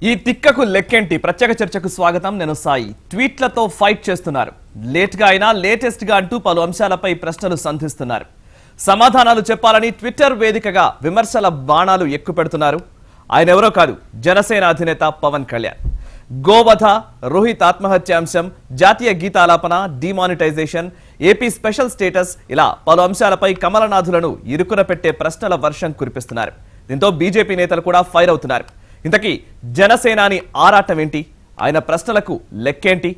ఈ తిక్కకు లెక్కేంటి ప్రత్యేక చర్చకు స్వాగతం. నేను సాయి. ట్వీట్లతో ఫైట్ చేస్తున్నారు. లేట్గా అయినా లేటెస్ట్ గా అంటూ పలు అంశాలపై ప్రశ్నలు సంధిస్తున్నారు. సమాధానాలు చెప్పాలని ట్విట్టర్ వేదికగా విమర్శల బాణాలు ఎక్కుపెడుతున్నారు. ఆయన ఎవరో కాదు, జనసేన అధినేత పవన్ కళ్యాణ్. గోవధ, రోహిత్ ఆత్మహత్య అంశం, జాతీయ గీతాలాపన, డిమానిటైజేషన్, ఏపీ స్పెషల్ స్టేటస్ ఇలా పలు అంశాలపై కమలనాథులను ఇరుకున పెట్టే ప్రశ్నల వర్షం కురిపిస్తున్నారు. దీంతో బీజేపీ నేతలు కూడా ఫైర్ అవుతున్నారు. ఇంతకీ జనసేనాని ఆరాటం ఏంటి? ఆయన ప్రశ్నలకు లెక్కేంటి?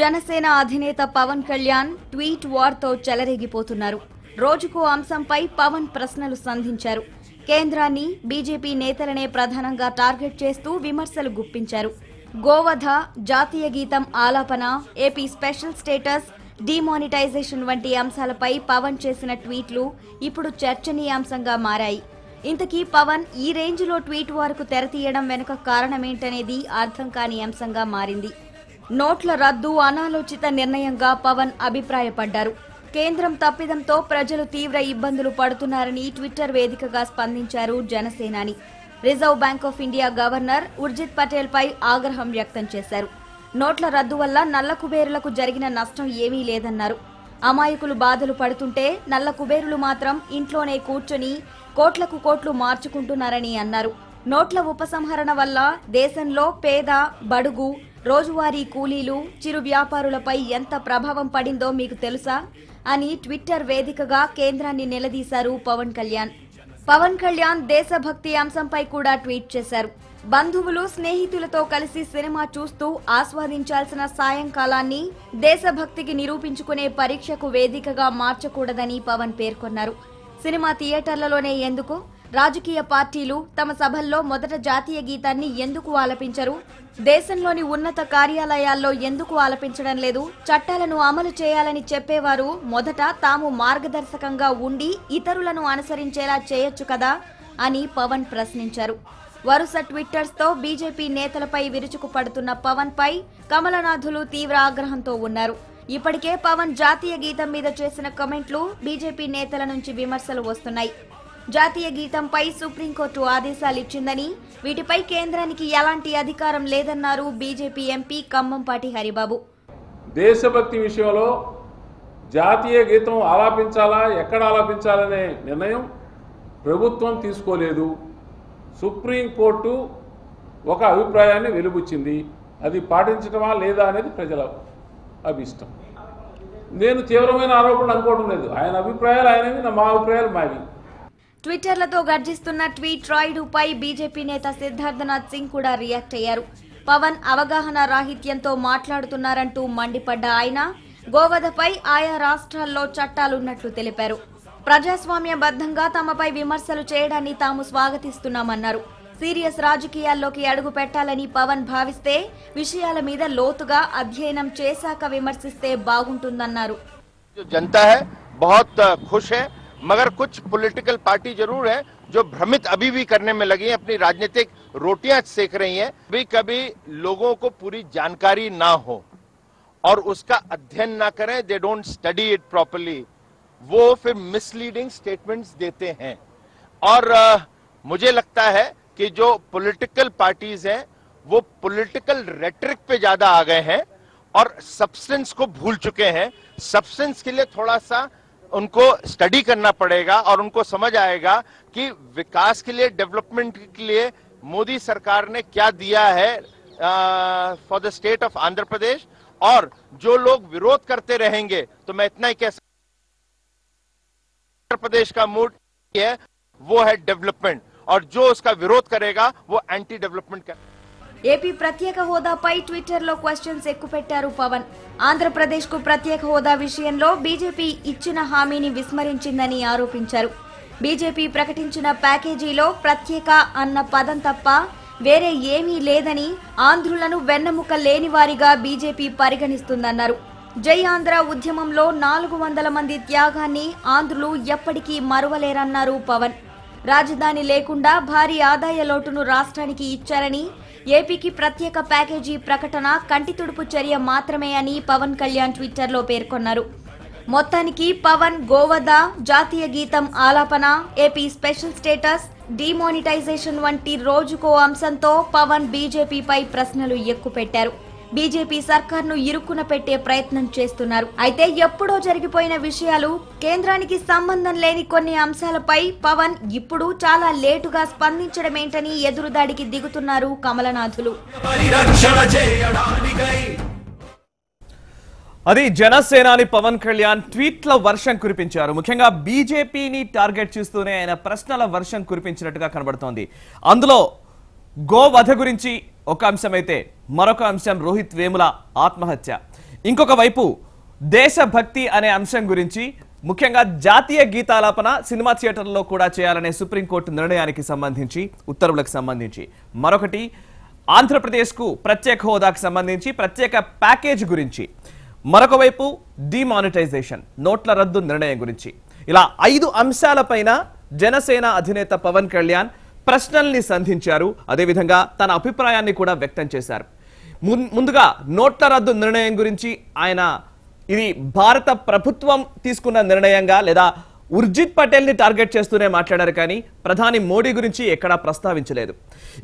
జనసేన అధినేత పవన్ కళ్యాణ్ ట్వీట్ వార్తో చెలరేగిపోతున్నారు. రోజుకో అంశంపై పవన్ ప్రశ్నలు సంధించారు. కేంద్రాన్ని, బీజేపీ నేతలనే ప్రధానంగా టార్గెట్ చేస్తూ విమర్శలు గుప్పించారు. గోవధ, జాతీయ గీతం ఆలాపన, ఏపీ స్పెషల్ స్టేటస్, డిమానిటైజేషన్ వంటి అంశాలపై పవన్ చేసిన ట్వీట్లు ఇప్పుడు చర్చనీయాంశంగా మారాయి. ఇంతకీ పవన్ ఈ రేంజ్లో ట్వీట్ వార్కు తెరతీయడం వెనుక కారణమేంటనేది అర్థం కాని అంశంగా మారింది. నోట్ల రద్దు అనాలోచిత నిర్ణయంగా పవన్ అభిప్రాయపడ్డారు. కేంద్రం తప్పిదంతో ప్రజలు తీవ్ర ఇబ్బందులు పడుతున్నారని ట్విట్టర్ వేదికగా స్పందించారు జనసేనాని. Reserve bank of India governor Urjit Patel పై ఆగ్రహం వ్యక్తం చేశారు. నోట్ల రద్దు వల్ల నల్ల కుబేరులకు జరిగిన నష్టం ఏమీ లేదన్నారు. అమాయకులు బాధలు పడుతుంటే నల్ల కుబేరులు మాత్రం ఇంట్లోనే కూర్చొని కోట్లకు కోట్లు మార్చుకుంటున్నారని అన్నారు. నోట్ల ఉపసంహరణ వల్ల దేశంలో పేద, బడుగు, రోజువారీ కూలీలు, చిరు వ్యాపారులపై ఎంత ప్రభావం పడిందో మీకు తెలుసా అని ట్విట్టర్ వేదికగా కేంద్రాన్ని నిలదీశారు పవన్ కళ్యాణ్. పవన్ కళ్యాణ్ దేశభక్తి అంశంపై కూడా ట్వీట్ చేశారు. బంధువులు, స్నేహితులతో కలిసి సినిమా చూస్తూ ఆస్వాదించాల్సిన సాయంకాలాన్ని దేశభక్తికి నిరూపించుకునే పరీక్షకు వేదికగా మార్చకూడదని పవన్ పేర్కొన్నారు. సినిమా థియేటర్లలోనే ఎందుకు? రాజకీయ పార్టీలు తమ సభల్లో మొదట జాతీయ గీతాన్ని ఎందుకు ఆలపించరు? దేశంలోని ఉన్నత కార్యాలయాల్లో ఎందుకు ఆలపించడం లేదు? చట్టాలను అమలు చేయాలని చెప్పేవారు మొదట తాము మార్గదర్శకంగా ఉండి ఇతరులను అనుసరించేలా చేయొచ్చు కదా అని పవన్ ప్రశ్నించారు. వరుస ట్విట్టర్స్ తో బీజేపీ నేతలపై విరుచుకుపడుతున్న పవన్ పై కమలనాథులు తీవ్ర ఆగ్రహంతో ఉన్నారు. ఇప్పటికే పవన్ జాతీయ గీతం మీద చేసిన కామెంట్లు బీజేపీ నేతల నుంచి విమర్శలు వస్తున్నాయి. జాతీయ గీతంపై సుప్రీంకోర్టు ఆదేశాలు ఇచ్చిందని, వీటిపై కేంద్రానికి ఎలాంటి అధికారం లేదన్నారు బీజేపీ ఎంపీ ఖమ్మంపాటి హరిబాబు. దేశభక్తి విషయంలో జాతీయ గీతం ఆలాపించాలా, ఎక్కడ ఆలాపించాలనే నిర్ణయం ప్రభుత్వం తీసుకోలేదు. సుప్రీంకోర్టు ఒక అభిప్రాయాన్ని వెలుబుచ్చింది. అది పాటించడమా లేదా అనేది ప్రజల అభిష్టం. నేను తీవ్రమైన ఆరోపణలు అనుకోవడం లేదు. ఆయన అభిప్రాయాలు ఆయనవి, మా అభిప్రాయాలు మావి. ట్విట్టర్లతో గర్జిస్తున్న ట్వీట్ రాయుడుపై బీజేపీ నేత సిద్ధార్థనాథ్ సింగ్ కూడా రియాక్ట్ అయ్యారు. పవన్ అవగాహన రాహిత్యంతో మాట్లాడుతున్నారంటూ మండిపడ్డ ఆయన గోవధపై ఆయా రాష్ట్రాల్లో చట్టాలున్నట్లు తెలిపారు. ప్రజాస్వామ్యబద్ధంగా తమపై విమర్శలు చేయడాన్ని తాము స్వాగతిస్తున్నామన్నారు. సీరియస్ రాజకీయాల్లోకి అడుగు పెట్టాలని పవన్ భావిస్తే విషయాల మీద లోతుగా అధ్యయనం చేశాక విమర్శిస్తే బాగుంటుందన్నారు. जनता है बहुत खुश है, मगर कुछ पॉलिटिकल पार्टी जरूर है जो भ्रमित अभी भी करने में लगी है, अपनी राजनीतिक रोटियां सेक रही हैं। कभी लोगों को पूरी जानकारी ना हो और उसका अध्ययन ना करें, they don't study it properly, वो फिर मिसलीडिंग स्टेटमेंट्स देते हैं। और मुझे लगता है कि जो पॉलिटिकल पार्टीज हैं वो पॉलिटिकल रेटरिक पे ज्यादा आ गए हैं और सब्सटेंस को भूल चुके हैं। सब्सटेंस के लिए थोड़ा सा उनको स्टडी करना पड़ेगा और उनको समझ आएगा कि विकास के लिए, डेवलपमेंट के लिए मोदी सरकार ने क्या दिया है for the state of Andhra Pradesh. और जो लोग विरोध करते रहेंगे तो मैं इतना ही कह सकता, आंध्र प्रदेश का मूड है वो है डेवलपमेंट, और जो उसका विरोध करेगा वो एंटी डेवलपमेंट करेगा। ఏపీ ప్రత్యేక హోదాపై ట్విట్టర్లో క్వశ్చన్స్ ఎక్కుపెట్టారు పవన్. ఆంధ్రప్రదేశ్ కు ప్రత్యేక హోదా విషయంలో బీజేపీ ఇచ్చిన హామీని విస్మరించిందని ఆరోపించారు. బీజేపీ ప్రకటించిన ప్యాకేజీలో ప్రత్యేక అన్న పదం తప్ప వేరే ఏమీ లేదని, ఆంధ్రులను వెన్నెముక లేనివారిగా బీజేపీ పరిగణిస్తుందన్నారు. జై ఆంధ్ర ఉద్యమంలో 400 మంది త్యాగాన్ని ఆంధ్రులు ఎప్పటికీ మరువలేరన్నారు పవన్. రాజధాని లేకుండా భారీ ఆదాయ లోటును రాష్ట్రానికి ఇచ్చారని, ఏపీకి ప్రత్యేక ప్యాకేజీ ప్రకటన కంటితుడుపు చర్య మాత్రమే అని పవన్ కళ్యాణ్ ట్విట్టర్లో పేర్కొన్నారు. మొత్తానికి పవన్ గోవధ, జాతీయ గీతం ఆలాపన, ఏపీ స్పెషల్ స్టేటస్, డిమానిటైజేషన్ వంటి రోజుకో అంశంతో పవన్ బీజేపీపై ప్రశ్నలు ఎక్కుపెట్టారు. బీజేపీ సర్కార్ను ఇరుక్కున పెట్టే ప్రయత్నం చేస్తున్నారు. అయితే ఎప్పుడో జరిగిపోయిన విషయాలు, కేంద్రానికి సంబంధం లేని కొన్ని అంశాలపై పవన్ ఇప్పుడు చాలా లేటుగా స్పందించడమేంటని ఎదురుదాడికి దిగుతున్నారు కమలనాథులు. అది జనసేనాని పవన్ కళ్యాణ్ ట్వీట్ల వర్షం కురిపించారు. ముఖ్యంగా బీజేపీని టార్గెట్ చేస్తూనే ఆయన ప్రశ్నల వర్షం కురిపించినట్టుగా కనబడుతోంది. అందులో గోవధ గురించి ఒక అంశం అయితే మరొక అంశం రోహిత్ వేముల ఆత్మహత్య, ఇంకొక వైపు దేశభక్తి అనే అంశం గురించి, ముఖ్యంగా జాతీయ గీతాలాపన సినిమా థియేటర్లో కూడా చేయాలనే సుప్రీంకోర్టు నిర్ణయానికి సంబంధించి, ఉత్తర్వులకు సంబంధించి, మరొకటి ఆంధ్రప్రదేశ్కు ప్రత్యేక హోదాకు సంబంధించి ప్రత్యేక ప్యాకేజ్ గురించి, మరొక వైపు డిమానిటైజేషన్ నోట్ల రద్దు నిర్ణయం గురించి, ఇలా 5 అంశాలపైన జనసేన అధినేత పవన్ కళ్యాణ్ ప్రశ్నల్ని సంధించారు. అదేవిధంగా తన అభిప్రాయాన్ని కూడా వ్యక్తం చేశారు. ముందుగా నోట్ల రద్దు నిర్ణయం గురించి ఆయన ఇది భారత ప్రభుత్వం తీసుకున్న నిర్ణయంగా లేదా ఉర్జిత్ పటేల్ ని టార్గెట్ చేస్తూనే మాట్లాడారు, కానీ ప్రధాని మోడీ గురించి ఎక్కడా ప్రస్తావించలేదు.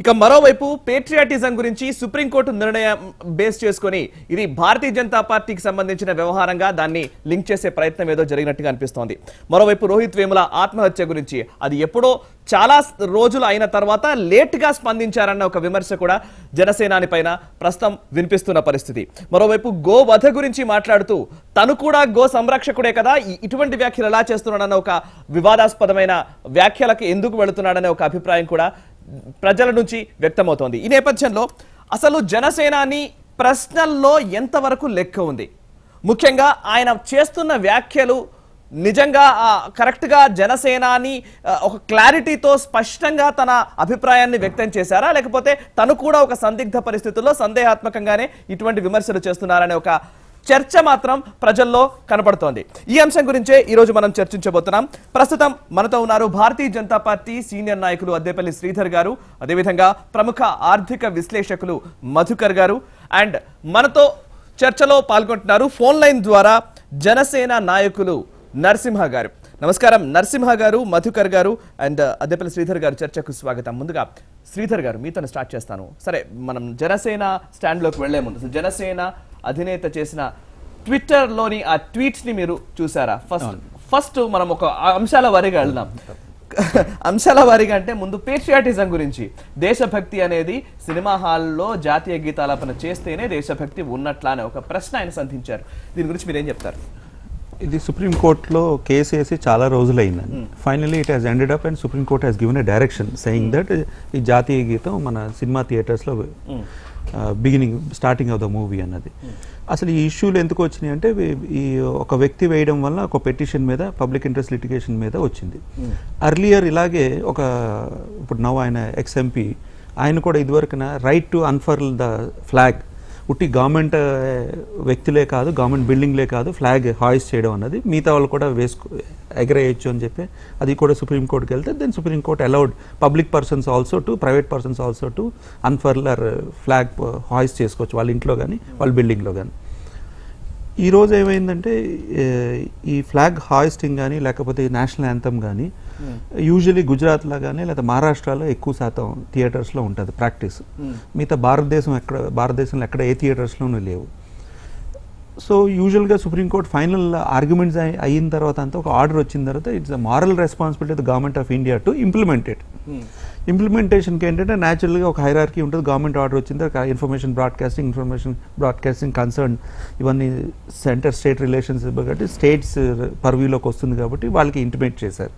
ఇక మరోవైపు పేట్రియాటిజం గురించి సుప్రీంకోర్టు నిర్ణయం బేస్ చేసుకుని ఇది భారతీయ జనతా పార్టీకి సంబంధించిన వ్యవహారంగా దాన్ని లింక్ చేసే ప్రయత్నం ఏదో జరిగినట్టుగా అనిపిస్తోంది. మరోవైపు రోహిత్ వేముల ఆత్మహత్య గురించి అది ఎప్పుడో చాలా రోజులు అయిన తర్వాత లేట్గా స్పందించారన్న ఒక విమర్శ కూడా జనసేనాని పైన ప్రస్తుతం వినిపిస్తున్న పరిస్థితి. మరోవైపు గోవధ గురించి మాట్లాడుతూ తను కూడా గో సంరక్షకుడే కదా, ఇటువంటి వ్యాఖ్యలు ఎలా చేస్తున్నాడన్న ఒక వివాదాస్పదమైన వ్యాఖ్యలకు ఎందుకు వెళుతున్నాడనే ఒక అభిప్రాయం కూడా ప్రజల నుంచి వ్యక్తమవుతోంది. ఈ నేపథ్యంలో అసలు జనసేనాని ప్రశ్నల్లో ఎంతవరకు లెక్క ఉంది, ముఖ్యంగా ఆయన చేస్తున్న వ్యాఖ్యలు నిజంగా కరెక్ట్ గా జనసేనాని ఒక క్లారిటీతో స్పష్టంగా తన అభిప్రాయాన్ని వ్యక్తం చేశారా, లేకపోతే తను కూడా ఒక సందిగ్ధ పరిస్థితుల్లో సందేహాత్మకంగానే ఇటువంటి విమర్శలు చేస్తున్నారనే ఒక చర్చ మాత్రం ప్రజల్లో కనపడుతోంది. ఈ అంశం గురించే ఈ రోజు మనం చర్చించబోతున్నాం. ప్రస్తుతం మనతో ఉన్నారు భారతీయ జనతా పార్టీ సీనియర్ నాయకులు అద్దేపల్లి శ్రీధర్ గారు, అదేవిధంగా ప్రముఖ ఆర్థిక విశ్లేషకులు మధుకర్ గారు, అండ్ మనతో చర్చలో పాల్గొంటున్నారు ఫోన్ లైన్ ద్వారా జనసేన నాయకులు నరసింహ గారు. నమస్కారం నరసింహ గారు, మధుకర్ గారు అండ్ అద్దేపల్లి శ్రీధర్ గారు, చర్చకు స్వాగతం. ముందుగా శ్రీధర్ గారు మీతో స్టార్ట్ చేస్తాను. సరే, మనం జనసేన స్టాండ్లోకి వెళ్లే ముందు జనసేన అధినేత చేసిన ట్విట్టర్లోని ఆ ట్వీట్స్ ని మీరు చూసారా? ఫస్ట్ మనం ఒక అంశాల వారీగా వెళ్దాం. అంశాల వారీగా అంటే ముందు పేట్రియాటిజం గురించి, దేశభక్తి అనేది సినిమా హాల్లో జాతీయ గీతాలాపన చేస్తేనే దేశభక్తి ఉన్నట్లా అనే ఒక ప్రశ్న ఆయన సంధించారు. దీని గురించి మీరేం చెప్తారు? ఇది సుప్రీంకోర్టులో కేసు వేసి చాలా రోజులైంది. Finally it has ended up and Supreme Court has given a direction saying that ఈ జాతీయ గీతం మన సినిమా థియేటర్స్లో స్టార్టింగ్ ఆఫ్ ద మూవీ అన్నది. అసలు ఈ ఇష్యూలు ఎందుకు వచ్చినాయి అంటే ఈ ఒక వ్యక్తి వేయడం వల్ల ఒక పెటిషన్ మీద పబ్లిక్ ఇంట్రెస్ట్ లిటిగేషన్ మీద వచ్చింది. అర్లియర్ ఇలాగే ఇప్పుడు నవ్ ఆయన ఎక్స్ఎంపీ ఆయన కూడా ఇదివరకున రైట్ టు అన్ఫర్ల్ ద ఫ్లాగ్, ఉట్టి గవర్నమెంట్ వ్యక్తులే కాదు, గవర్నమెంట్ బిల్డింగ్లే కాదు, ఫ్లాగ్ హాయిస్ట్ చేయడం అన్నది మిగతా వాళ్ళు కూడా ఎగరేయచ్చు అని చెప్పి అది కూడా సుప్రీంకోర్టుకి వెళ్తే then supreme court allowed public persons also to, private persons also to unfurl or flag hoist చేసుకోవచ్చు వాళ్ళ ఇంట్లో కానీ వాళ్ళ బిల్డింగ్లో కానీ. ఈరోజు ఏమైందంటే ఈ ఫ్లాగ్ హాయిస్టింగ్ కానీ లేకపోతే నేషనల్ యాంథమ్ కానీ యూజువలీ గుజరాత్లో కానీ లేదా మహారాష్ట్రలో ఎక్కువ శాతం థియేటర్స్లో ఉంటుంది ప్రాక్టీస్. మిగతా భారతదేశంలో ఎక్కడ ఏ థియేటర్స్లోనూ లేవు. సో యూజువల్గా సుప్రీంకోర్టు ఫైనల్ ఆర్గ్యుమెంట్స్ అయిన తర్వాత అంతా ఒక ఆర్డర్ వచ్చిన తర్వాత it's a moral responsibility of the government of India to implement it. ఇంప్లిమెంటేషన్కి ఏంటంటే న్యాచురల్గా ఒక హైరార్కీ ఉంటుంది. గవర్నమెంట్ ఆర్డర్ వచ్చిన తర్వాత ఇన్ఫర్మేషన్ బ్రాడ్కాస్టింగ్ కన్సర్న్ ఇవన్నీ సెంటర్ స్టేట్ రిలేషన్స్ కాబట్టి స్టేట్స్ పర్వ్యూలోకి వస్తుంది కాబట్టి వాళ్ళకి ఇంటిమేట్ చేశారు.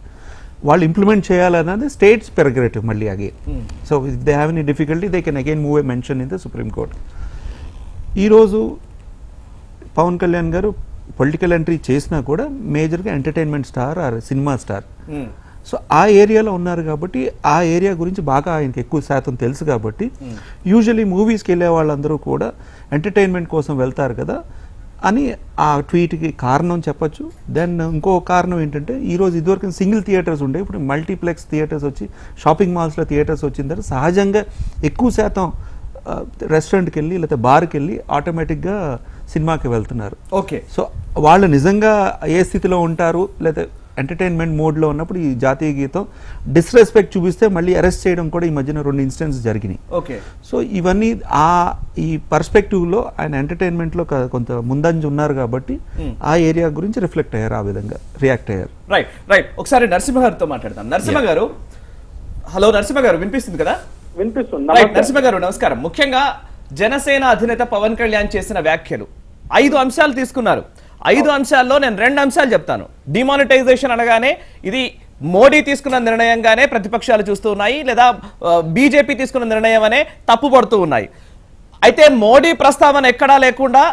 వాళ్ళు ఇంప్లిమెంట్ చేయాలన్నది స్టేట్స్ ప్రెరగేటివ్ మళ్ళీ again. So if they have any difficulty they can again move a mention in the supreme court. ఈరోజు పవన్ కళ్యాణ్ గారు పొలిటికల్ ఎంట్రీ చేసినా కూడా మేజర్గా entertainment star or cinema star. So ఆ ఏరియాలో ఉన్నారు కాబట్టి ఆ ఏరియా గురించి బాగా ఆయనకి ఎక్కువ శాతం తెలుసు కాబట్టి యూజువలీ మూవీస్కి వెళ్ళే వాళ్ళందరూ కూడా ఎంటర్టైన్మెంట్ కోసం వెళ్తారు కదా అని ఆ ట్వీట్కి కారణం చెప్పచ్చు. దెన్ ఇంకో కారణం ఏంటంటే ఈరోజు ఇదివరకు సింగిల్ థియేటర్స్ ఉండే, ఇప్పుడు మల్టీప్లెక్స్ థియేటర్స్ వచ్చి షాపింగ్ మాల్స్లో థియేటర్స్ వచ్చిన తర్వాత సహజంగా ఎక్కువ శాతం రెస్టారెంట్కి వెళ్ళి లేకపోతే బార్కి వెళ్ళి ఆటోమేటిక్గా సినిమాకి వెళ్తున్నారు. ఓకే, సో వాళ్ళు నిజంగా ఏ స్థితిలో ఉంటారు, లేదా ఎంటర్టైన్మెంట్ మోడ్లో ఉన్నప్పుడు ఈ జాతీయ గీతం డిస్రెస్పెక్ట్ చూపిస్తే మళ్ళీ అరెస్ట్ చేయడం కూడా ఈ మధ్యన 2 ఇన్సిడెంట్స్ జరిగినాయి. ఓకే. సో ఇవన్నీ ఈ పర్స్పెక్టివ్లో ఆయన ఎంటర్టైన్మెంట్లో కొంత ముందంజ ఉన్నారు కాబట్టి ఆ ఏరియా గురించి రిఫ్లెక్ట్ అయ్యారు, ఆ విధంగా రియాక్ట్ అయ్యారు. Right right. ఒకసారి నరసింహ గారితో మాట్లాడదాం. నరసింహ గారు, హలో నరసింహ గారు, వినిపిస్తుంది కదా? వినిపిస్తుంది. రైట్ నరసింహ గారు నమస్కారం. ముఖ్యంగా జనసేన అధినేత పవన్ కళ్యాణ్ చేసిన వ్యాఖ్యలు 5 అంశాలు తీసుకున్నారు. 5 అంశాల్లో నేను 2 అంశాలు చెప్తాను. డిమానిటైజేషన్ అనగానే ఇది మోడీ తీసుకున్న నిర్ణయంగానే ప్రతిపక్షాలు చూస్తూ ఉన్నాయి, లేదా బీజేపీ తీసుకున్న నిర్ణయం అనే తప్పుపడుతూ ఉన్నాయి. అయితే మోడీ ప్రస్తావన ఎక్కడా లేకుండా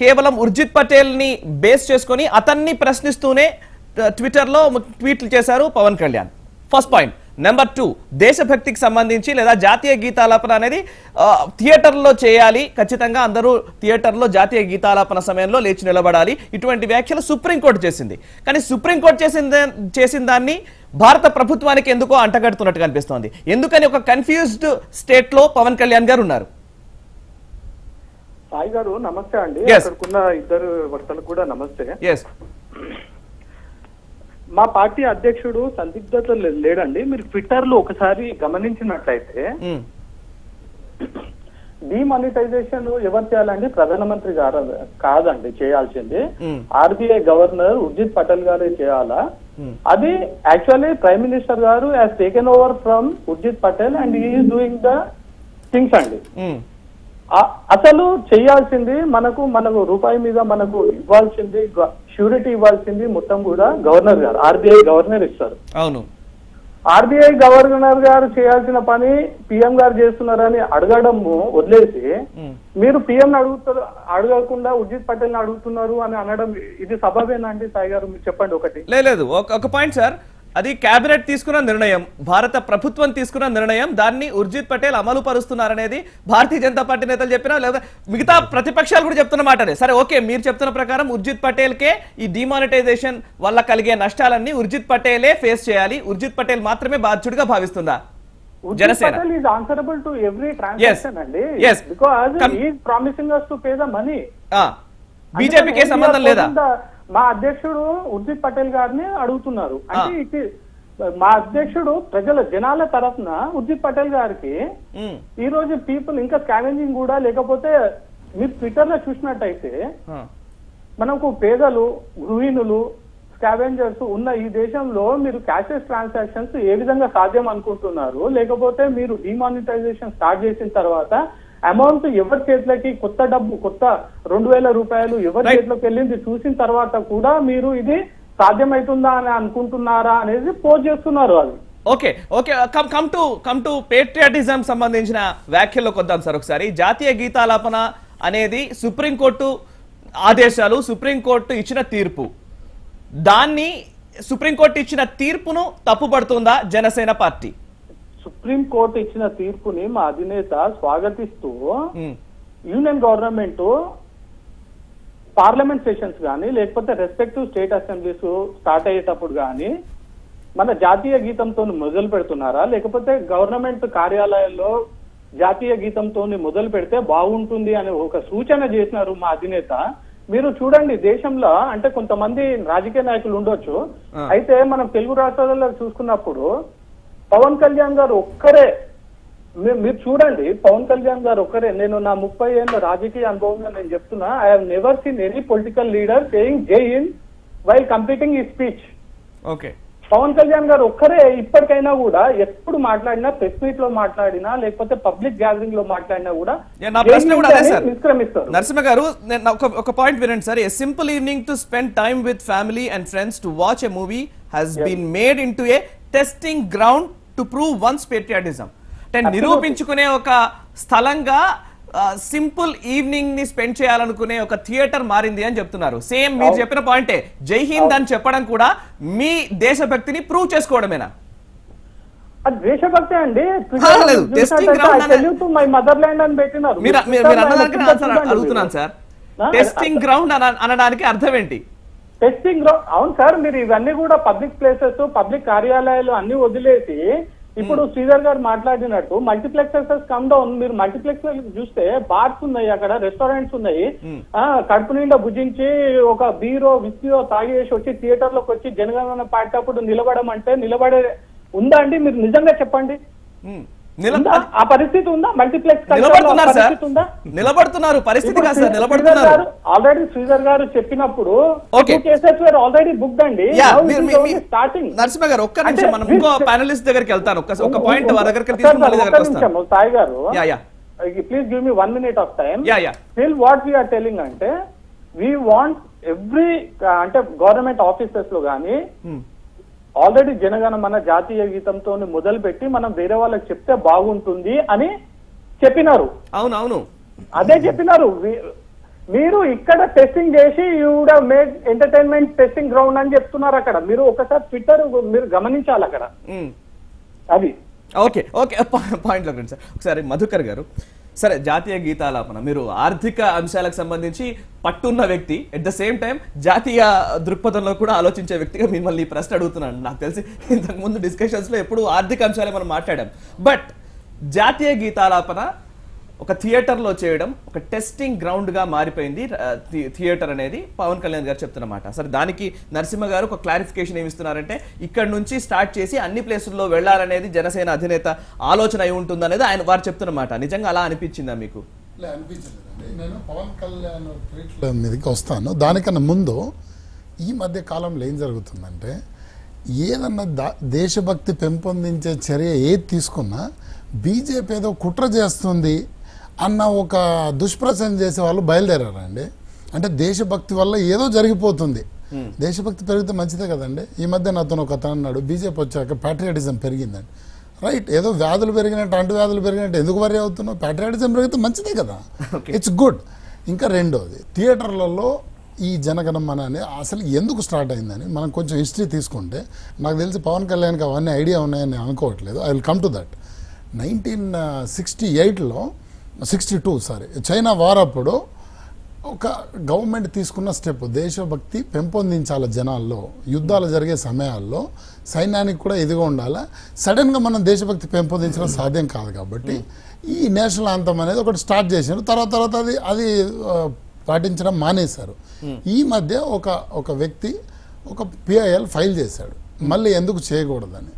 కేవలం ఉర్జిత్ పటేల్ ని బేస్ చేసుకొని అతన్ని ప్రశ్నిస్తూనే ట్విట్టర్లో ట్వీట్లు చేశారు Pawan Kalyan. First point. Number 2, దేశభక్తికి సంబంధించి లేదా జాతీయ గీతాలాపన అనేది థియేటర్లో చేయాలి, ఖచ్చితంగా అందరూ థియేటర్లో జాతీయ గీతాలాపన సమయంలో లేచి నిలబడాలి. ఇటువంటి వ్యాఖ్యలు సుప్రీంకోర్టు చేసింది. కానీ సుప్రీంకోర్టు చేసిన దాన్ని భారత ప్రభుత్వానికి ఎందుకో అంటగడుతున్నట్టు కనిపిస్తోంది. ఎందుకని ఒక కన్ఫ్యూజ్డ్ స్టేట్ లో పవన్ కళ్యాణ్ గారు ఉన్నారు? సాయి గారు నమస్తే అండి. అక్కడున్న ఇద్దరు వక్తలకు కూడా నమస్తే. మా పార్టీ అధ్యక్షుడు సందిగ్ధత లేడండి. మీరు ట్విట్టర్ లో ఒకసారి గమనించినట్లయితే డిమానిటైజేషన్ ఎవరు చేయాలండి? ప్రధానమంత్రి గారు కాదండి చేయాల్సింది, ఆర్బీఐ గవర్నర్ ఉర్జిత్ పటేల్ గారే చేయాలా. అది యాక్చువల్లీ ప్రైమ్ మినిస్టర్ గారు has taken over from Urjit Patel and he is doing the things అండి. అసలు చేయాల్సింది మనకు రూపాయి మీద మనకు ఇవ్వాల్సింది, షూరిటీ ఇవ్వాల్సింది మొత్తం కూడా గవర్నర్ గారు, ఆర్బీఐ గవర్నర్ ఇస్తారు. అవును, ఆర్బీఐ గవర్నర్ గారు చేయాల్సిన పని పిఎం గారు చేస్తున్నారని అడగడం వదిలేసి మీరు పిఎం అడగకుండా ఉర్జిత్ పటేల్ ని అడుగుతున్నారు అని అనడం ఇది సబబేనా అండి? సాయి గారు మీరు చెప్పండి. ఒకటి లేదు, ఒక పాయింట్ సార్. అది కేబినెట్ తీసుకున్న నిర్ణయం, భారత ప్రభుత్వం తీసుకున్న నిర్ణయం, దాన్ని ఉర్జిత్ పటేల్ అమలు పరుస్తున్నారనేది భారతీయ జనతా పార్టీ నేతలు చెప్పినా, లేదా మిగతా ప్రతిపక్షాలు కూడా చెప్తున్న మాటనే. సరే ఓకే, మీరు చెప్తున్న ప్రకారం ఉర్జిత్ పటేల్ కే ఈ డిమానిటైజేషన్ వల్ల కలిగే నష్టాలన్నీ ఉర్జిత్ పటేలే ఫేస్ చేయాలి, ఉర్జిత్ పటేల్ మాత్రమే బాధ్యుడిగా భావిస్తుందా జనసేన? బీజేపీకి సంబంధం లేదా? మా అధ్యక్షుడు ఉర్జిత్ పటేల్ గారిని అడుగుతున్నారు. అంటే మా అధ్యక్షుడు జనాల తరఫున ఉర్జిత్ పటేల్ గారికి ఈ రోజు పీపుల్ ఇంకా స్కావెంజింగ్ కూడా లేకపోతే మీరు ట్విట్టర్ లో చూసినట్టయితే మనకు పేదలు, గృహిణులు, స్కావెంజర్స్ ఉన్న ఈ దేశంలో మీరు క్యాషెస్ ట్రాన్సాక్షన్స్ ఏ విధంగా సాధ్యం అనుకుంటున్నారు? లేకపోతే మీరు డిమానిటైజేషన్ స్టార్ట్ చేసిన తర్వాత అమౌంట్ ఎవరి చేతిలోకి కొత్త డబ్బు, కొత్త 2000 రూపాయలు ఎవరి చేతిలోకి వెళ్ళింది చూసిన తర్వాత కూడా మీరు ఇది సాధ్యమవుతుందా అని అనుకుంటున్నారా అనేది పోజ్ చేస్తున్నారు. అది okay okay. Come to patriotism సంబంధించిన వ్యాఖ్యల్లోకి వద్దాం సార్. ఒకసారి జాతీయ గీతాలాపన అనేది సుప్రీంకోర్టు ఆదేశాలు, సుప్రీంకోర్టు ఇచ్చిన తీర్పు, దాన్ని సుప్రీంకోర్టు ఇచ్చిన తీర్పును తప్పుపడుతుందా జనసేన పార్టీ? సుప్రీంకోర్టు ఇచ్చిన తీర్పుని మా అధినేత స్వాగతిస్తూ యూనియన్ గవర్నమెంట్ పార్లమెంట్ సెషన్స్ కానీ లేకపోతే రెస్పెక్టివ్ స్టేట్ అసెంబ్లీస్ స్టార్ట్ అయ్యేటప్పుడు కానీ మన జాతీయ గీతంతో మొదలు పెడుతున్నారా, లేకపోతే గవర్నమెంట్ కార్యాలయాల్లో జాతీయ గీతంతో మొదలు పెడితే బాగుంటుంది అనే ఒక సూచన చేసినారు మా అధినేత. మీరు చూడండి, దేశంలో అంటే కొంతమంది రాజకీయ నాయకులు ఉండొచ్చు, అయితే మనం తెలుగు రాష్ట్రాలలో చూసుకున్నప్పుడు పవన్ కళ్యాణ్ గారు ఒక్కరే, మీరు చూడండి పవన్ కళ్యాణ్ గారు ఒక్కరే. నేను నా 30 ఏళ్ళ రాజకీయ అనుభవంలో నేను చెప్తున్నా, I have never seen any political leader saying జై హింద్ వైల్ కంప్లీటింగ్ ఈ స్పీచ్. ఓకే, పవన్ కళ్యాణ్ గారు ఒక్కరే ఇప్పటికైనా కూడా ఎప్పుడు మాట్లాడినా, ప్రెస్ మీట్ లో మాట్లాడినా లేకపోతే పబ్లిక్ గ్యాదరింగ్ లో మాట్లాడినా కూడా నిష్క్రమిస్తారు. నరసింహ గారు ఒక పాయింట్ వినండి sir. A simple evening to spend time with family and friends to watch a movie has been made in to a testing ground to prove one's patriotism. అంటే నిరూపించుకునే ఒక స్థలంగా సింపుల్ ఈవినింగ్ ని స్పెండ్ చేయాలనుకునే ఒక theatre మారింది అని చెప్తున్నారు. సేమ్ మీరు చెప్పిన పాయింటే, జై హింద్ అని చెప్పడం కూడా మీ దేశభక్తిని ప్రూవ్ చేసుకోవడమేనా? దేశభక్తి అండి. అడుగుతున్నాను సార్, టెస్టింగ్ గ్రౌండ్ అనడానికి అర్థం ఏంటి? టెస్టింగ్ గ్రౌండ్, అవును సార్. మీరు ఇవన్నీ కూడా పబ్లిక్ ప్లేసెస్, పబ్లిక్ కార్యాలయాలు అన్ని వదిలేసి ఇప్పుడు శ్రీధర్ గారు మాట్లాడినట్టు మల్టీప్లెక్సెస్ కమ్ డౌన్. మీరు మల్టీప్లెక్స్ చూస్తే బార్స్ ఉన్నాయి, అక్కడ రెస్టారెంట్స్ ఉన్నాయి. కడుపు నిండా భుజించి ఒక బీరో విస్కీయో తాగేసి వచ్చి థియేటర్ లోకి వచ్చి జనగణన పాడేటప్పుడు నిలబడమంటే నిలబడే ఉందా అండి? మీరు నిజంగా చెప్పండి, ఆ పరిస్థితి ఉందా? మల్టీప్లెక్స్ నిలబడుతున్నారు పరిస్థితి కాదు సార్, నిలబడుతున్నారు. ఆల్రెడీ శ్రీధర్ గారు చెప్పినప్పుడు కేసెస్ వేర్ ఆల్రెడీ బుక్డ్ అండి. స్టార్టింగ్ నరసింహ గారు ఒక్క నిమిషం, మనం ఇంకో ప్యానలిస్ట్ దగ్గరికి వెళ్తాను. ఒక పాయింట్ దగ్గరికి తీసుకుని సాయి గారు, please give me 1 minute of time. Still what we're telling అంటే వీ వాంట్ ఎవ్రీ అంటే గవర్నమెంట్ ఆఫీసెస్ లో గానీ ఆల్రెడీ జనగణమన జాతీయ గీతంతో మొదలు పెట్టి మనం వేరే వాళ్ళకి చెప్తే బాగుంటుంది అని చెప్పినారు. అవునవును, అదే చెప్పినారు. మీరు ఇక్కడ టెస్టింగ్ చేసి you would have made entertainment testing ground అని చెప్తున్నారు. అక్కడ మీరు ఒకసారి ట్విట్టర్ మీరు గమనించాలి అక్కడ. అది ఓకే ఓకే పాయింట్ లో సార్. ఒకసారి మధుకర్ గారు, సరే జాతీయ గీతాలాపన మీరు ఆర్థిక అంశాలకు సంబంధించి పట్టున్న వ్యక్తి, ఎట్ ద సేమ్ టైం జాతీయ దృక్పథంలో కూడా ఆలోచించే వ్యక్తిగా మిమ్మల్ని ఈ ప్రశ్న అడుగుతున్నాను. నాకు తెలిసి ఇంతకుముందు డిస్కషన్స్ లో ఎప్పుడు ఆర్థిక అంశాలే మనం మాట్లాడాం. బట్ జాతీయ గీతాలాపన ఒక థియేటర్ లో చేయడం ఒక టెస్టింగ్ గ్రౌండ్ గా మారిపోయింది థియేటర్ అనేది పవన్ కళ్యాణ్ గారు చెప్తున్నమాట. సరే దానికి నరసింహ గారు ఒక క్లారిఫికేషన్ ఏమి ఇస్తున్నారంటే ఇక్కడ నుంచి స్టార్ట్ చేసి అన్ని ప్లేసుల్లో వెళ్లాలనేది జనసేన అధినేత ఆలోచన అయి ఉంటుంది అనేది ఆయన వారు చెప్తున్నమాట. నిజంగా అలా అనిపించిందా మీకు? నేను పవన్ కళ్యాణ్ ట్వీట్ల మీదకి వస్తాను. దానికన్నా ముందు ఈ మధ్య కాలంలో ఏం జరుగుతుందంటే ఏదన్నా దేశభక్తి పెంపొందించే చర్య ఏది తీసుకున్నా బీజేపీ ఏదో కుట్ర చేస్తుంది అన్న ఒక దుష్ప్రచారం చేసే వాళ్ళు బయలుదేరారండి. అంటే దేశభక్తి వల్ల ఏదో జరిగిపోతుంది. దేశభక్తి పెరిగితే మంచిదే కదండి. ఈ మధ్య నాతో ఒక అతను అన్నాడు బీజేపీ వచ్చాక ప్యాట్రియాటిజం పెరిగిందండి. రైట్, ఏదో వ్యాధులు పెరిగినట్టు అంటు వ్యాధులు పెరిగినట్టు ఎందుకు వరి అవుతున్నావు? ప్యాట్రియాటిజం పెరిగితే మంచిదే కదా, ఇట్స్ గుడ్. ఇంకా రెండోది థియేటర్లలో ఈ జనగణమన అని అసలు ఎందుకు స్టార్ట్ అయిందని మనం కొంచెం హిస్టరీ తీసుకుంటే నాకు తెలిసి పవన్ కళ్యాణ్కి అవన్నీ ఐడియా ఉన్నాయని అనుకోవట్లేదు. I will come to that. 1968లో 62 చైనా వార్ అప్పుడు ఒక గవర్నమెంట్ తీసుకున్న స్టెప్ దేశభక్తి పెంపొందించాలి జనాల్లో. యుద్ధాలు జరిగే సమయాల్లో సైన్యానికి కూడా ఇదిగా ఉండాలా. సడన్గా మనం దేశభక్తి పెంపొందించడం సాధ్యం కాదు కాబట్టి ఈ నేషనల్ యాంథమ్ అనేది ఒకటి స్టార్ట్ చేశారు. తర్వాత అది పాటించడం మానేశారు. ఈ మధ్య ఒక వ్యక్తి ఒక PIL ఫైల్ చేశాడు, మళ్ళీ ఎందుకు చేయకూడదని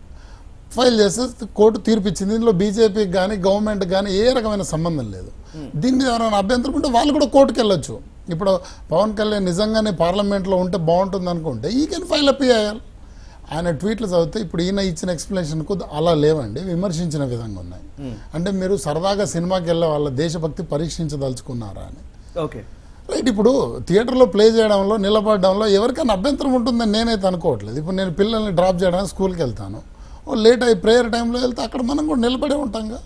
ఫైల్ చేస్తే కోర్టు తీర్పిచ్చింది. ఇందులో బీజేపీకి కానీ గవర్నమెంట్ కానీ ఏ రకమైన సంబంధం లేదు. దీని మీద ఎవరైనా అభ్యంతరం ఉంటే వాళ్ళు కూడా కోర్టుకు వెళ్ళొచ్చు. ఇప్పుడు పవన్ కళ్యాణ్ నిజంగానే పార్లమెంట్లో ఉంటే బాగుంటుంది అనుకుంటే ఈ కెన్ ఫైల్ PIL. ఆయన ట్వీట్లు చదివితే ఇప్పుడు ఈయన ఇచ్చిన ఎక్స్ప్లెనేషన్కు అలా లేవండి, విమర్శించిన విధంగా ఉన్నాయి. అంటే మీరు సరదాగా సినిమాకి వెళ్ళే వాళ్ళ దేశభక్తి పరీక్షించదలుచుకున్నారా అని. ఓకే రైట్, ఇప్పుడు థియేటర్లో ప్లే చేయడంలో నిలబడడంలో ఎవరికైనా అభ్యంతరం ఉంటుందని నేనైతే అనుకోవట్లేదు. ఇప్పుడు నేను పిల్లల్ని డ్రాప్ చేయడానికి స్కూల్కి వెళ్తాను, లేట్ అయ్యి ప్రేయర్ టైంలో వెళ్తే అక్కడ మనం కూడా నిలబడే ఉంటాంగా.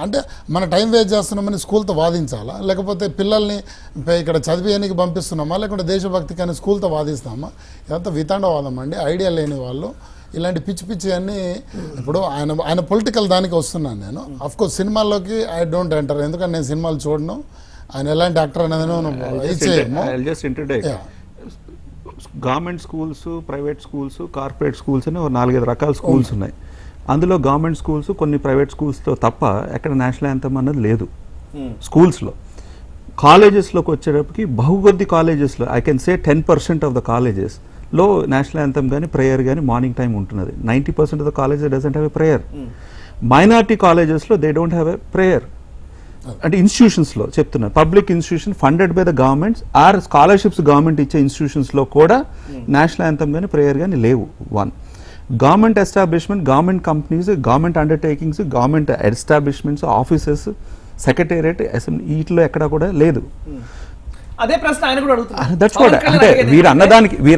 అంటే మన టైం వేస్ట్ చేస్తున్నామని స్కూల్తో వాదించాలా, లేకపోతే పిల్లల్ని ఇక్కడ చదివేయడానికి పంపిస్తున్నామా, లేకుంటే దేశభక్తి కానీ స్కూల్తో వాదిస్తామా? ఇదంతా వితండవాదం అండి. ఐడియా లేని వాళ్ళు ఇలాంటి పిచ్చి అన్నీ. ఇప్పుడు ఆయన పొలిటికల్ దానికి వస్తున్నాను నేను. అఫ్కోర్స్ సినిమాల్లోకి ఐ డోంట్ ఎంటర్, ఎందుకంటే నేను సినిమాలు చూడను. ఆయన ఎలాంటి యాక్టర్ అనేది government schools, private schools, corporate schools అని 4-5 రకాల స్కూల్స్ ఉన్నాయి. అందులో గవర్నమెంట్ స్కూల్స్ కొన్ని ప్రైవేట్ స్కూల్స్తో తప్ప ఎక్కడ నేషనల్ యాంథమ్ అన్నది లేదు స్కూల్స్లో. కాలేజెస్లోకి వచ్చేటప్పటికి బహుకొద్ది కాలేజెస్లో I can say 10% of the కాలేజెస్లో నేషనల్ యాంథమ్ కానీ ప్రేయర్ కానీ మార్నింగ్ టైం ఉంటున్నది. 90% of the colleges doesn't have a prayer. Minority కాలేజెస్లో they don't have a prayer. అంటే ఇన్స్టిట్యూషన్స్లో చెప్తున్నారు, public institution funded by the governments or scholarships government ఇచ్చే ఇన్స్టిట్యూషన్స్లో కూడా నేషనల్ యాంథమ్ కానీ ప్రేయర్ కానీ లేవు. Government establishment, government companies, government undertakings, government establishments, offices, secretariat, assembly వీటిలో ఎక్కడా కూడా లేదు. అదే ప్రశ్న ఆయన కూడా అడుగుతున్నారు. దట్స్ వాట్ అంటే వీరు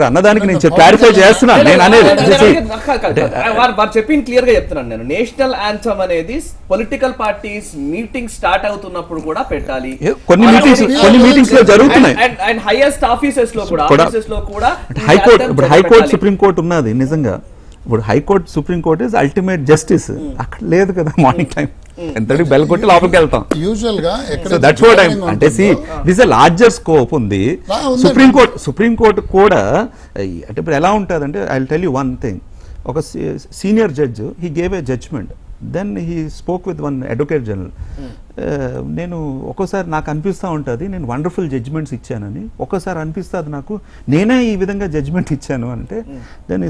అన్నదానికి నేను క్లారిఫై చేస్తున్నాను. నేను అనేది వారు చెప్పింది క్లియర్ గా చెప్తున్నాను నేను. నేషనల్ యాంథమ్ అనేది పొలిటికల్ పార్టీస్ మీటింగ్ స్టార్ట్ అవుతున్నప్పుడు కూడా పెట్టాలి. కొన్ని మీటింగ్స్ లో జరుగుతున్నాయి. అండ్ హైయెస్ట్ ఆఫీసెస్ లో కూడా హైకోర్టు, ఇప్పుడు హైకోర్టు సుప్రీంకోర్టు ఉన్నది నిజంగా. ఇప్పుడు high court supreme court is ultimate justice. అక్కడ లేదు కదా మార్నింగ్ టైం ఎంతటి బెల్ కొట్టి లోపలికి వెళ్తాం. యూజువల్ గా దట్స్ వాట్ అంటే దిస్ ఎ లార్జర్ స్కోప్ ఉంది. సుప్రీంకోర్టు కూడా అంటే ఇప్పుడు ఎలా ఉంటుంది అంటే I will tell you one thing. ఒక senior judge he gave a judgment, then he spoke with one advocate general. నేను ఒక్కోసారి నాకు అనిపిస్తూ ఉంటుంది నేను వండర్ఫుల్ జడ్జ్మెంట్స్ ఇచ్చానని, ఒక్కోసారి అనిపిస్తుంది నాకు నేనే ఈ విధంగా జడ్జ్మెంట్ ఇచ్చాను అంటే. Then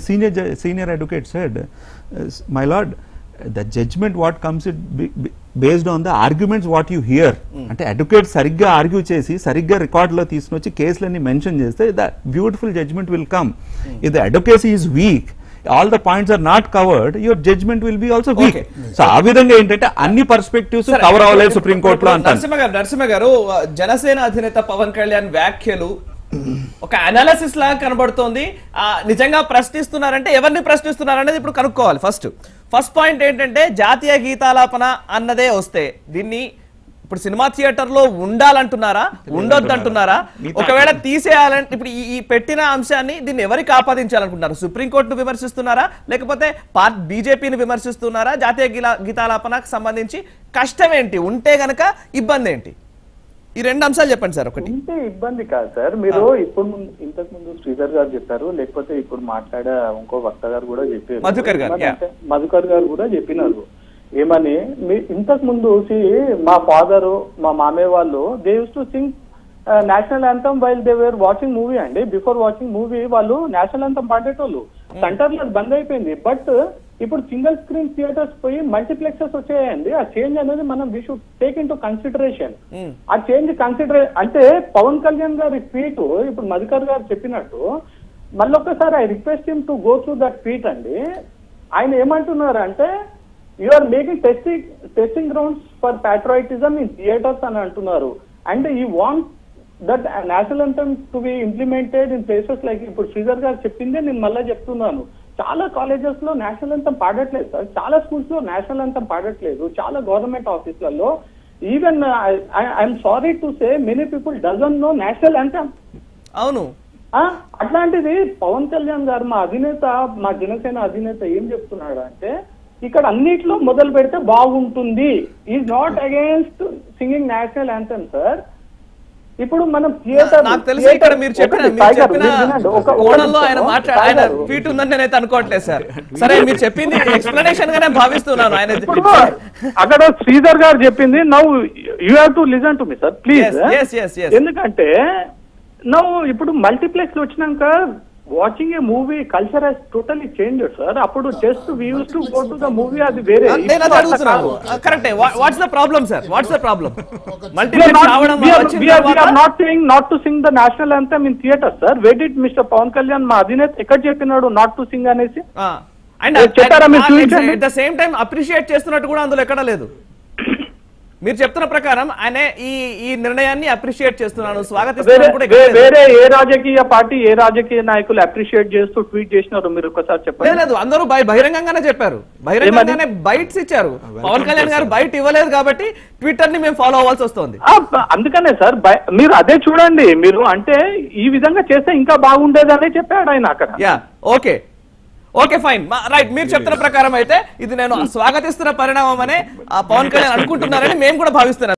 senior advocate said, my lord, the judgement what comes it based on the arguments what you hear. అంటే అడ్వకేట్ సరిగ్గా ఆర్గ్యూ చేసి సరిగ్గా రికార్డులో తీసుకుని వచ్చి కేసులన్నీ మెన్షన్ చేస్తే the beautiful judgement will come. If the advocacy is weak, all the points are not covered, your judgment will be also weak. So ఆ విధంగా ఏంటంటే అన్ని పర్స్పెక్టివ్స్ కవర్ అవ్వలేదు సుప్రీం కోర్టులో అంటారు. నరసింహ గారు, జనసేన అధినేత పవన్ కళ్యాణ్ వ్యాఖ్యలు ఒక అనాలిసిస్ లాగా కనబడుతోంది. నిజంగా ప్రశ్నిస్తున్నారంటే ఎవరిని ప్రశ్నిస్తున్నారనేది ఇప్పుడు కనుక్కోవాలి. ఫస్ట్ పాయింట్ ఏంటంటే జాతీయ గీతాలాపన అన్నదే వస్తే దీన్ని ఇప్పుడు సినిమా థియేటర్ లో ఉండాలంటున్నారా, ఉండొద్దంటున్నారా? ఒకవేళ తీసేయాలంటే ఇప్పుడు ఈ పెట్టిన అంశాన్ని దీన్ని ఎవరికి ఆపాదించాలనుకుంటున్నారు? సుప్రీంకోర్టును విమర్శిస్తున్నారా, లేకపోతే బీజేపీని విమర్శిస్తున్నారా? జాతీయ గీతాలాపనకు సంబంధించి కష్టం ఏంటి, ఉంటే గనక ఇబ్బంది ఏంటి? ఈ రెండు అంశాలు చెప్పండి సార్. ఒకటి ఉంటే ఇబ్బంది కాదు సార్, మీరు ఇప్పుడు ఇంతకు ముందు శ్రీధర్ గారు చెప్పారు, లేకపోతే ఇప్పుడు మాట్లాడే ఇంకో వక్త గారు కూడా చెప్పారు, మధుకర్ గారు కూడా చెప్పినారు. ఏమని, ఇంతకు ముందు మా ఫాదరు మా మామయ్య వాళ్ళు they use to sing national anthem while they were watching movie అండి. బిఫోర్ వాచింగ్ మూవీ వాళ్ళు నేషనల్ యాంథమ్ పాడేటోళ్ళు. సెంటర్ లో బంద్ అయిపోయింది. బట్ ఇప్పుడు సింగిల్ స్క్రీన్ థియేటర్స్ పోయి మల్టీప్లెక్సెస్ వచ్చాయండి. ఆ చేంజ్ అనేది మనం we should take in to consideration. ఆ చేంజ్ అంటే పవన్ కళ్యాణ్ గారి ట్వీట్ ఇప్పుడు మధుకర్ గారు చెప్పినట్టు మళ్ళొక్కసారి I request him to go through that tweet అండి. ఆయన ఏమంటున్నారు అంటే, you are making testing grounds for patriotism in theaters అని అంటున్నారు. And you want that national anthem to be implemented in places like, ఇప్పుడు శ్రీధర్ గారు చెప్పిందే నేను మళ్ళీ చెప్తున్నాను, చాలా కాలేజెస్ లో నేషనల్ యాంథమ్ పాడట్లేదు సార్, చాలా స్కూల్స్ లో నేషనల్ యాంథమ్ పాడట్లేదు, చాలా గవర్నమెంట్ ఆఫీసులలో. Even I'm sorry to say many people doesn't know national anthem. అవును, అట్లాంటిది పవన్ కళ్యాణ్ గారు మా అధినేత, మా జనసేన అధినేత ఏం చెప్తున్నాడు అంటే, ఇక్కడ అన్నిట్లో మొదలు పెడితే బాగుంటుంది. Is not against singing national anthem sir. ఇప్పుడు మనం థియేటర్, నాకు తెలిసి ఇక్కడ మీరు చెప్పిన కోణంలో ఆయన ట్వీట్ ఉందని నేనైతే అనుకోవట్లేదు సార్. సరే, మీరు చెప్పింది ఎక్స్ప్లెనేషన్ గానే భావిస్తున్నాను. ఆయన అక్కడ శ్రీధర్ గారు చెప్పింది, now you have to listen to me sir please. ఎందుకంటే నౌ ఇప్పుడు మల్టీప్లెక్స్ వచ్చినాక watching a movie culture has totally changed sir. అప్పుడు just we use to go to the movie, అది వేరే. Correct. What's the problem sir? What's the problem? Not saying not to sing the national anthem in theatre sir. Where did mister Pavan Kalyan మా అధినేత ఎక్కడ చెప్పినాడు not to Singh అనేసి? చెప్పారా మీరు? At the same time appreciate చేస్తున్నట్టు కూడా అందులో ఎక్కడ లేదు. మీరు చెప్తున్న ప్రకారం ఆయన ఈ నిర్ణయాన్ని అప్రిషియేట్ చేస్తున్నాను, స్వాగతిస్తున్నాను. వేరే ఏ రాజకీయ పార్టీ, ఏ రాజకీయ నాయకులు అప్రిషియేట్ చేస్తూ ట్వీట్ చేసినారు మీరు ఒకసారి చెప్పండి. లేదు, అందరూ బహిరంగంగానే చెప్పారు, బహిరంగంగానే బైట్స్ ఇచ్చారు. పవన్ కళ్యాణ్ గారు బయట ఇవ్వలేదు కాబట్టి ట్విట్టర్ ని మేము ఫాలో అవ్వాల్సి వస్తుంది. అందుకనే సార్ మీరు అదే చూడండి, మీరు అంటే ఈ విధంగా చేస్తే ఇంకా బాగుండేదనే చెప్పాడు ఆయన అక్కడ. Okay fine, right. మీరు చెప్తున్న ప్రకారం అయితే ఇది నేను స్వాగతిస్తున్న పరిణామం అనే పవన్ కళ్యాణ్ అనుకుంటున్నారని మేము కూడా భావిస్తున్నాం.